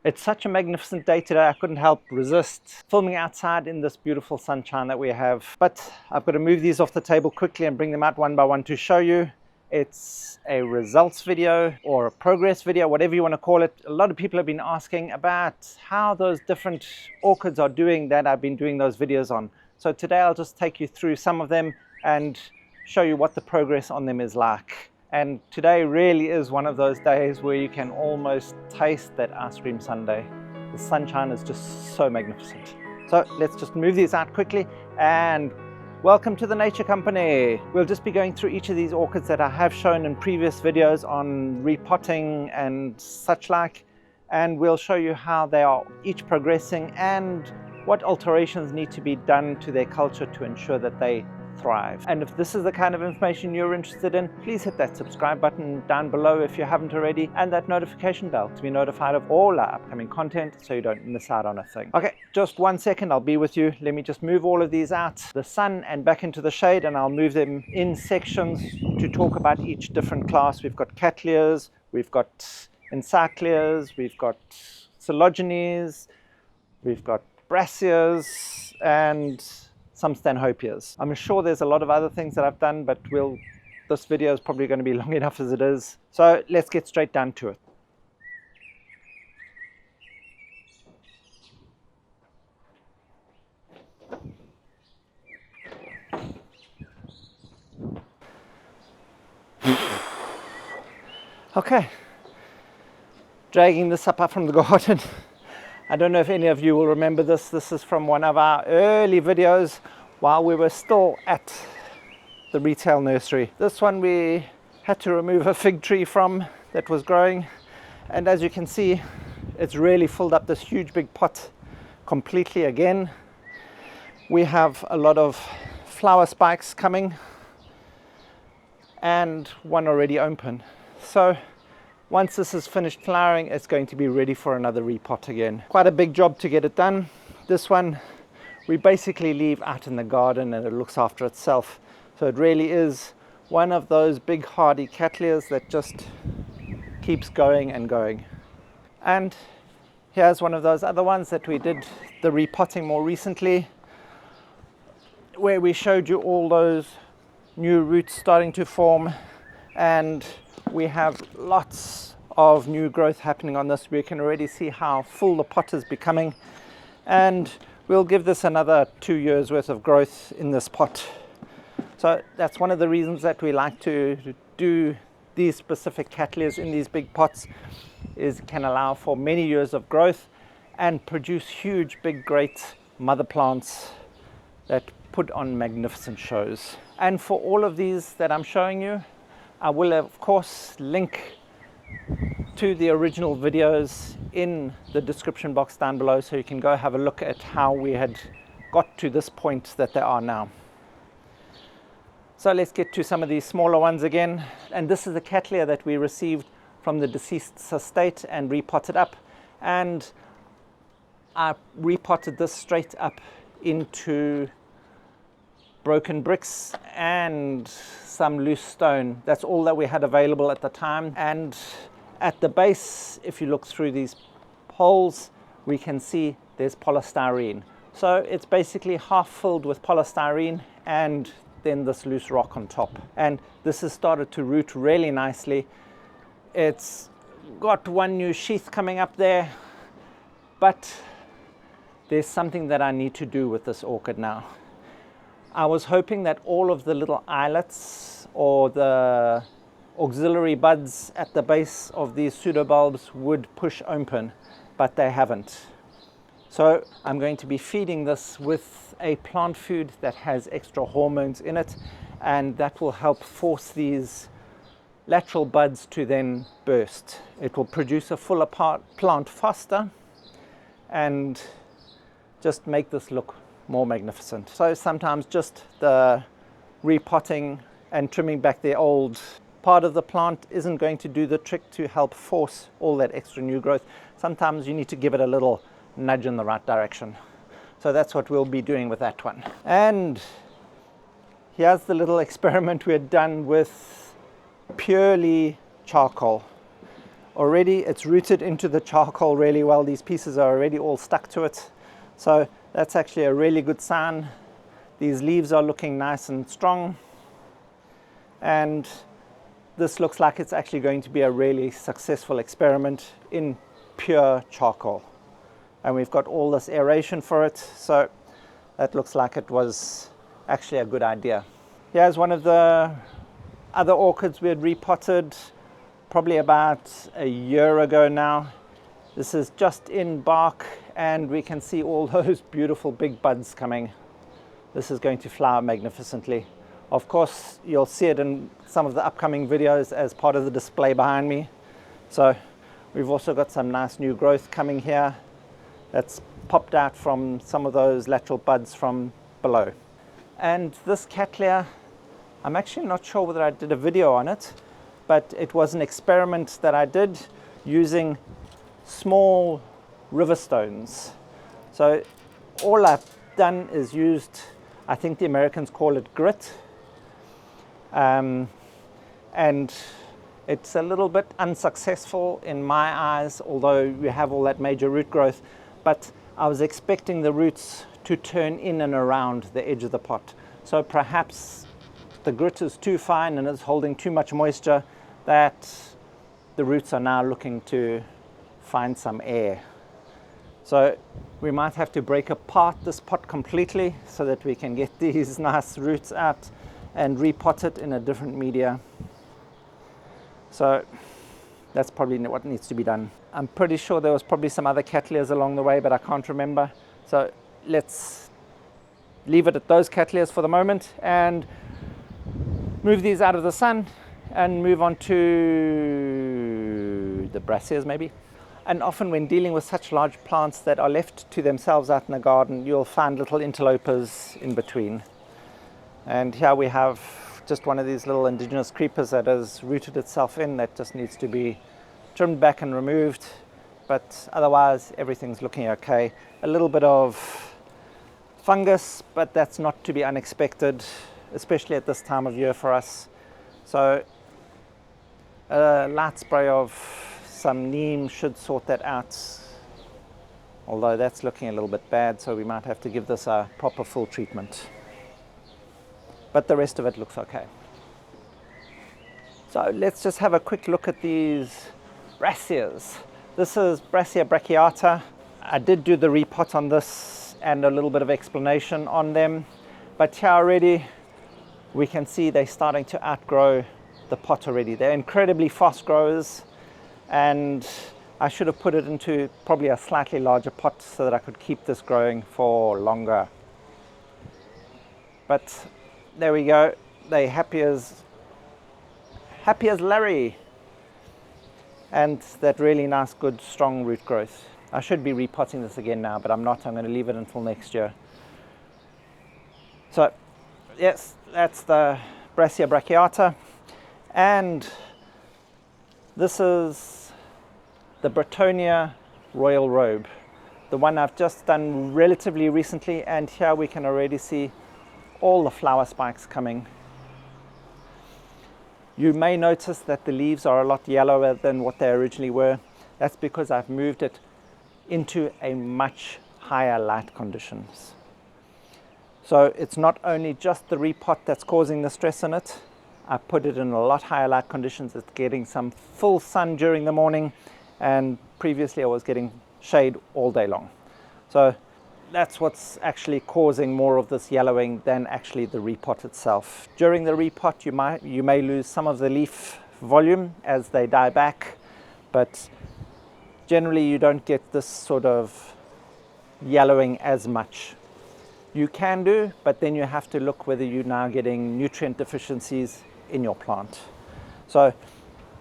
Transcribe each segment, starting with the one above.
It's such a magnificent day today, I couldn't help resist filming outside in this beautiful sunshine that we have. But I've got to move these off the table quickly and bring them out one by one to show you. It's a results video or a progress video, whatever you want to call it. A lot of people have been asking about how those different orchids are doing that I've been doing those videos on. So today I'll just take you through some of them and show you what the progress on them is like. And today really is one of those days where you can almost taste that ice cream sundae. The sunshine is just so magnificent. So let's just move these out quickly and welcome to the Nature Company. We'll just be going through each of these orchids that I have shown in previous videos on repotting and such like, and we'll show you how they are each progressing and what alterations need to be done to their culture to ensure that they thrive. And if this is the kind of information you're interested in, please hit that subscribe button down below if you haven't already, and that notification bell to be notified of all our upcoming content so you don't miss out on a thing. Okay, just 1 second, I'll be with you. Let me just move all of these out the sun and back into the shade, and I'll move them in sections to talk about each different class. We've got Cattleyas, we've got Encyclias, we've got Coelogynes, we've got Brassias, and some Stanhopeas. I'm sure there's a lot of other things that I've done, but this video is probably going to be long enough as it is. So let's get straight down to it. Okay, dragging this up from the garden. I don't know if any of you will remember this. This is from one of our early videos while we were still at the retail nursery. This one we had to remove a fig tree from that was growing. And as you can see, it's really filled up this huge big pot completely again. We have a lot of flower spikes coming and one already open. So once this is finished flowering, it's going to be ready for another repot again. Quite a big job to get it done. This one we basically leave out in the garden and it looks after itself. So it really is one of those big hardy Cattleyas that just keeps going and going. And here's one of those other ones that we did the repotting more recently, where we showed you all those new roots starting to form, and we have lots of new growth happening on this. We can already see how full the pot is becoming, and we'll give this another 2 years worth of growth in this pot. So that's one of the reasons that we like to do these specific Cattleyas in these big pots, is it can allow for many years of growth and produce huge, big, great mother plants that put on magnificent shows. And for all of these that I'm showing you, I will of course link to the original videos in the description box down below, so you can go have a look at how we had got to this point that they are now. So let's get to some of these smaller ones again. And this is the Cattleya that we received from the deceased estate and repotted up. And I repotted this straight up into broken bricks and some loose stone. That's all that we had available at the time. And at the base, if you look through these holes, we can see there's polystyrene. So it's basically half filled with polystyrene and then this loose rock on top. And this has started to root really nicely. It's got one new sheath coming up there, but there's something that I need to do with this orchid now. I was hoping that all of the little islets or the auxiliary buds at the base of these pseudobulbs would push open, but they haven't. So I'm going to be feeding this with a plant food that has extra hormones in it, and that will help force these lateral buds to then burst. It will produce a fuller plant faster and just make this look more magnificent. So sometimes just the repotting and trimming back the old part of the plant isn't going to do the trick to help force all that extra new growth. Sometimes you need to give it a little nudge in the right direction. So that's what we'll be doing with that one. And here's the little experiment we had done with purely charcoal. already it's rooted into the charcoal really well. These pieces are already all stuck to it. So that's actually a really good sign. These leaves are looking nice and strong. And this looks like it's actually going to be a really successful experiment in pure charcoal. And we've got all this aeration for it. So that looks like it was actually a good idea. Here's one of the other orchids we had repotted probably about a year ago now. This is just in bark and we can see all those beautiful big buds coming. This is going to flower magnificently. Of course, you'll see it in some of the upcoming videos as part of the display behind me. So we've also got some nice new growth coming here that's popped out from some of those lateral buds from below. And this Cattleya, I'm actually not sure whether I did a video on it, but it was an experiment that I did using small river stones. So all I've done is used, I think the Americans call it grit, and it's a little bit unsuccessful in my eyes, although you have all that major root growth. But I was expecting the roots to turn in and around the edge of the pot. So perhaps the grit is too fine and is holding too much moisture that the roots are now looking to find some air. So we might have to break apart this pot completely so that we can get these nice roots out and repot it in a different media. So that's probably what needs to be done. I'm pretty sure there was probably some other Cattleyas along the way, but I can't remember. So let's leave it at those Cattleyas for the moment and move these out of the sun and move on to the Brassias maybe. And often when dealing with such large plants that are left to themselves out in the garden, you'll find little interlopers in between. And here we have just one of these little indigenous creepers that has rooted itself in, that just needs to be trimmed back and removed. But otherwise everything's looking okay. A little bit of fungus, but that's not to be unexpected, especially at this time of year for us. So a light spray of some neem should sort that out, although that's looking a little bit bad, so we might have to give this a proper full treatment. But the rest of it looks okay. So let's just have a quick look at these Brassias. This is Brassia brachiata. I did do the repot on this and a little bit of explanation on them, but here already we can see they're starting to outgrow the pot already. They're incredibly fast growers, and I should have put it into probably a slightly larger pot so that I could keep this growing for longer. But there we go. They're happy as Larry. And that really nice, good, strong root growth. I should be repotting this again now, but I'm not. I'm going to leave it until next year. So yes, that's the Brassia brachiata. And this is the Bretonia Royal Robe, the one I've just done relatively recently, and here we can already see all the flower spikes coming. You may notice that the leaves are a lot yellower than what they originally were. That's because I've moved it into a much higher light conditions. So it's not only just the repot that's causing the stress in it. I put it in a lot higher light conditions. It's getting some full sun during the morning, and previously I was getting shade all day long. So that's what's actually causing more of this yellowing than actually the repot itself. During the repot you may lose some of the leaf volume as they die back, but generally you don't get this sort of yellowing as much. You can do, but then you have to look whether you're now getting nutrient deficiencies in your plant. So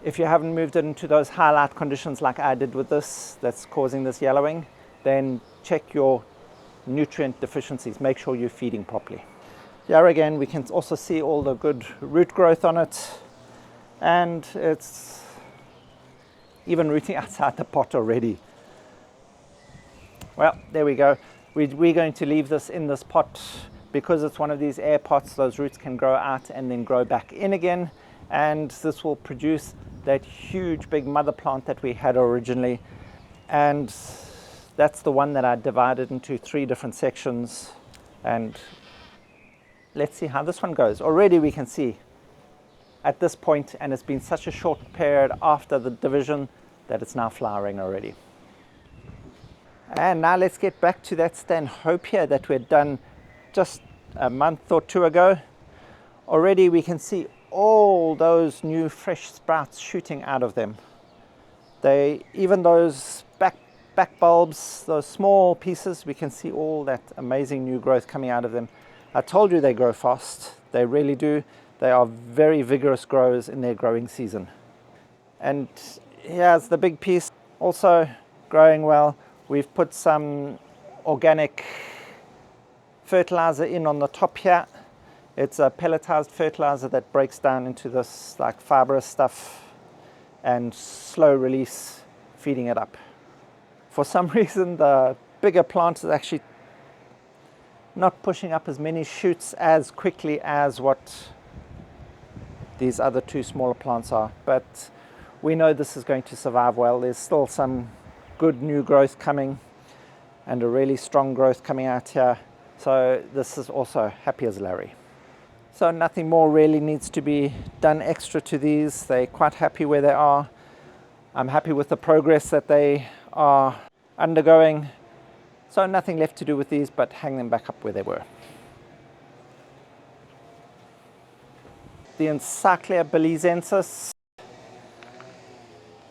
if you haven't moved it into those high light conditions like I did with this, that's causing this yellowing, then check your nutrient deficiencies. Make sure you're feeding properly. Here again we can also see all the good root growth on it, and it's even rooting outside the pot already. Well, there we go. We're going to leave this in this pot because it's one of these air pots. Those roots can grow out and then grow back in again, and this will produce that huge big mother plant that we had originally, and that's the one that I divided into 3 different sections. And let's see how this one goes. Already we can see at this point, and it's been such a short period after the division, that it's now flowering already. And now let's get back to that Stanhopea that we had done just a month or 2 ago. Already we can see all those new fresh sprouts shooting out of them. Even those back bulbs, those small pieces, we can see all that amazing new growth coming out of them. I told you they grow fast. They really do. They are very vigorous growers in their growing season. And here's the big piece, also growing well. We've put some organic fertilizer in on the top here. It's a pelletized fertilizer that breaks down into this like fibrous stuff and slow release, feeding it up. For some reason, the bigger plant is actually not pushing up as many shoots as quickly as what these other 2 smaller plants are. But we know this is going to survive well. There's still some good new growth coming and a really strong growth coming out here. So this is also happy as Larry. So nothing more really needs to be done extra to these. They're quite happy where they are. I'm happy with the progress that they are undergoing. So nothing left to do with these but hang them back up where they were. The Encyclia belizensis.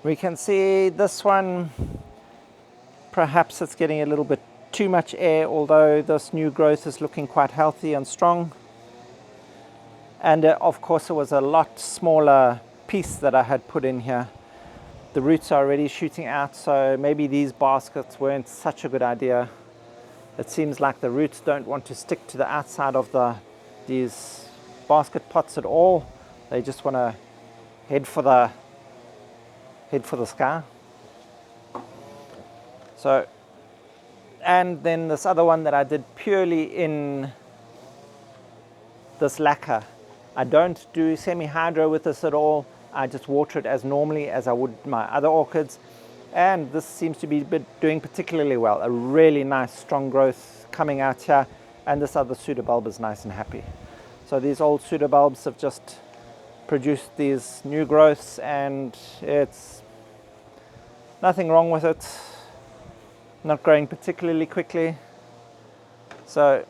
We can see this one, perhaps it's getting a little bit too much air, although this new growth is looking quite healthy and strong. And of course it was a lot smaller piece that I had put in here. The roots are already shooting out, so maybe these baskets weren't such a good idea. It seems like the roots don't want to stick to the outside of these basket pots at all. They just want to head for the sky. So, and then this other one that I did purely in this lacquer. I don't do semi-hydro with this at all. I just water it as normally as I would my other orchids. And this seems to be doing particularly well. A really nice strong growth coming out here. And this other pseudobulb is nice and happy. So these old pseudobulbs have just produced these new growths, and it's nothing wrong with it. Not growing particularly quickly. So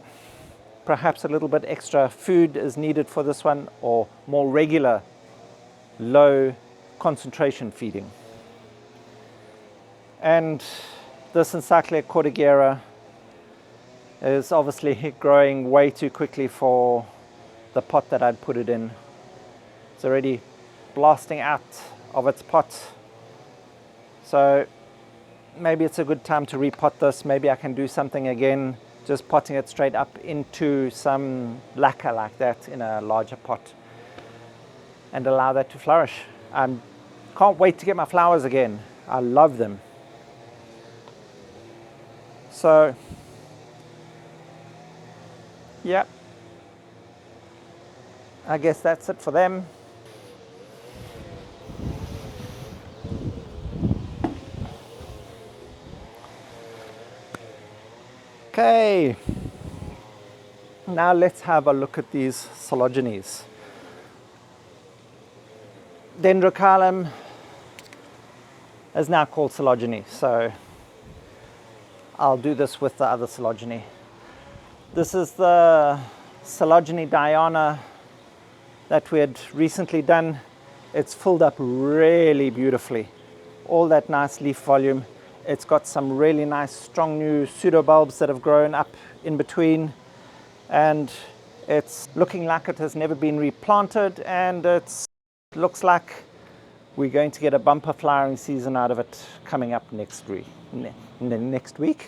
perhaps a little bit extra food is needed for this one, or more regular low concentration feeding. And this Encyclia cordigera is obviously growing way too quickly for the pot that I'd put it in. It's already blasting out of its pot. So maybe it's a good time to repot this. Maybe I can do something again, just potting it straight up into some lacquer like that in a larger pot and allow that to flourish. Can't wait to get my flowers again. I love them. So, yeah, I guess that's it for them. Okay, now let's have a look at these Coelogynes. Dendrocarpum is now called Coelogyne, so I'll do this with the other Coelogyne. This is the Coelogyne Diana that we had recently done. It's filled up really beautifully. All that nice leaf volume. It's got some really nice strong new pseudobulbs that have grown up in between, and it's looking like it has never been replanted, and it looks like we're going to get a bumper flowering season out of it coming up next week. Next week?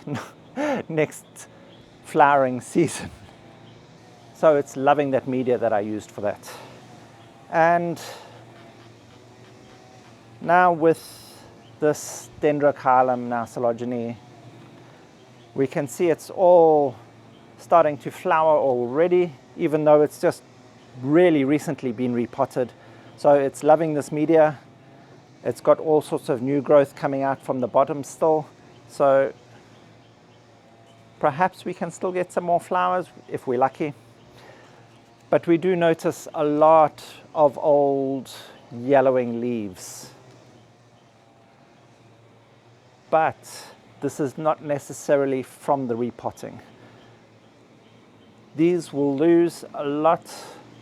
Next flowering season. So it's loving that media that I used for that. And now with this Dendrocarpum, now Coelogyne, we can see it's all starting to flower already, even though it's just really recently been repotted. So it's loving this media. It's got all sorts of new growth coming out from the bottom still. So perhaps we can still get some more flowers if we're lucky. But we do notice a lot of old yellowing leaves. But this is not necessarily from the repotting. These will lose a lot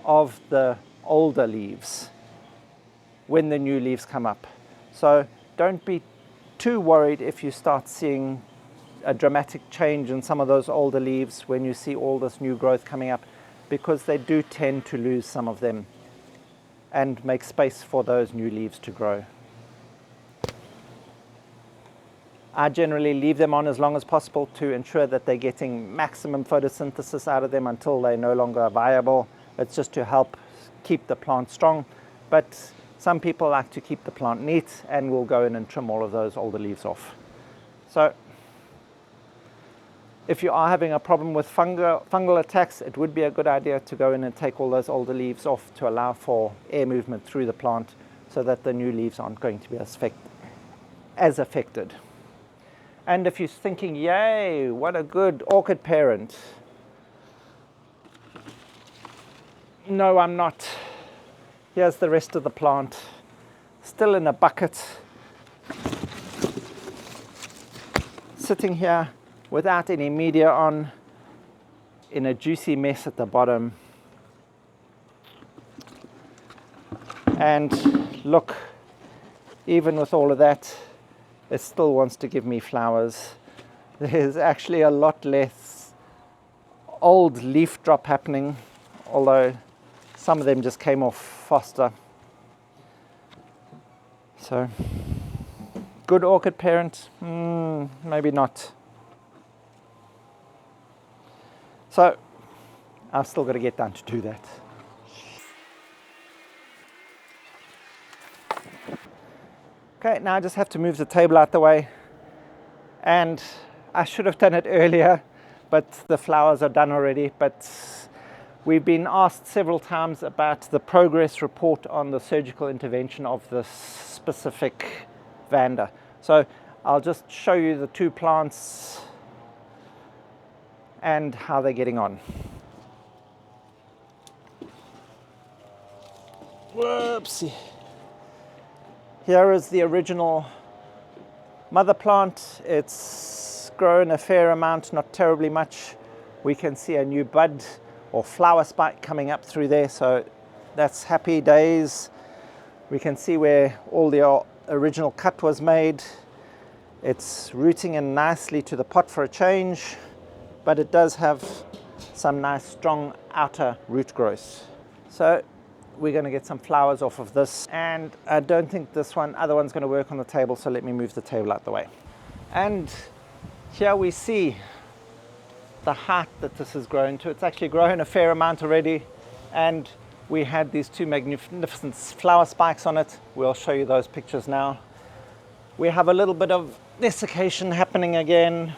of the older leaves when the new leaves come up. So don't be too worried if you start seeing a dramatic change in some of those older leaves when you see all this new growth coming up, because they do tend to lose some of them and make space for those new leaves to grow. I generally leave them on as long as possible to ensure that they're getting maximum photosynthesis out of them until they're no longer viable. It's just to help keep the plant strong. But some people like to keep the plant neat and will go in and trim all of those older leaves off. So if you are having a problem with fungal attacks, it would be a good idea to go in and take all those older leaves off to allow for air movement through the plant so that the new leaves aren't going to be as affected. And if you're thinking, yay, what a good orchid parent. No, I'm not. Here's the rest of the plant, still in a bucket, sitting here without any media on, in a juicy mess at the bottom. And look, even with all of that, it still wants to give me flowers. There's actually a lot less old leaf drop happening, although some of them just came off faster. So, good orchid parent? Maybe not. So, I've still got to get down to do that. Okay, now I just have to move the table out the way. And I should have done it earlier, but the flowers are done already. But we've been asked several times about the progress report on the surgical intervention of this specific Vanda. So I'll just show you the two plants and how they're getting on. Whoopsie. Here is the original mother plant. It's grown a fair amount, not terribly much. We can see a new bud or flower spike coming up through there, so that's happy days. We can see where all the original cut was made. It's rooting in nicely to the pot for a change, but it does have some nice strong outer root growth. So we're going to get some flowers off of this, and I don't think this other one's going to work on the table, so let me move the table out the way. And here we see the height that this has grown to. It's actually grown a fair amount already, and we had these two magnificent flower spikes on it. We'll show you those pictures now. We have a little bit of desiccation happening again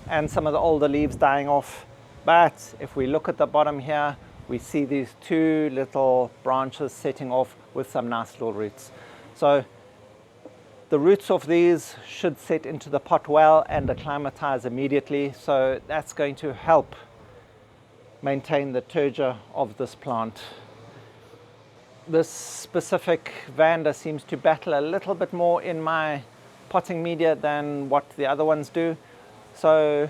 and some of the older leaves dying off, but if we look at the bottom here, we see these two little branches setting off with some nice little roots. So the roots of these should set into the pot well and acclimatize immediately, so that's going to help maintain the turgor of this plant. This specific Vanda seems to battle a little bit more in my potting media than what the other ones do, so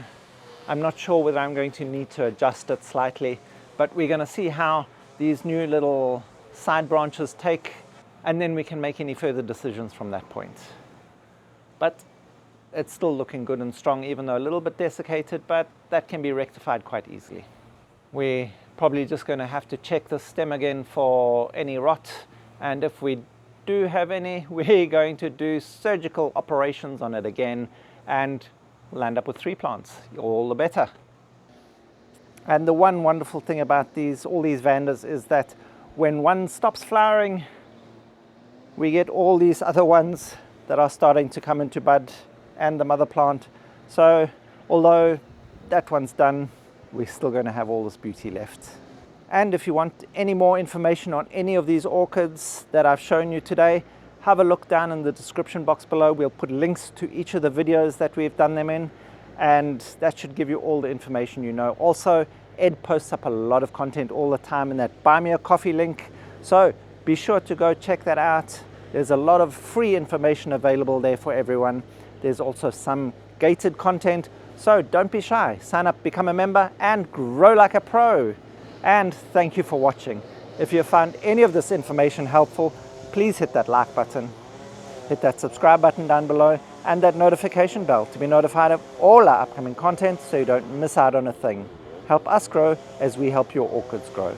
I'm not sure whether I'm going to need to adjust it slightly. But we're going to see how these new little side branches take, and then we can make any further decisions from that point. But it's still looking good and strong, even though a little bit desiccated, but that can be rectified quite easily. We're probably just going to have to check the stem again for any rot, and if we do have any, we're going to do surgical operations on it again, and we'll end up with 3 plants. All the better. And the one wonderful thing about all these Vandas is that when one stops flowering, we get all these other ones that are starting to come into bud, and the mother plant. So although that one's done, we're still going to have all this beauty left. And if you want any more information on any of these orchids that I've shown you today, have a look down in the description box below. We'll put links to each of the videos that we've done them in, and that should give you all the information you know. Also, Ed posts up a lot of content all the time in that Buy Me a Coffee link, so be sure to go check that out. There's a lot of free information available there for everyone. There's also some gated content, so don't be shy. Sign up, become a member, and grow like a pro. And thank you for watching. If you found any of this information helpful, please hit that like button, hit that subscribe button down below, and that notification bell to be notified of all our upcoming content so you don't miss out on a thing. Help us grow as we help your orchids grow.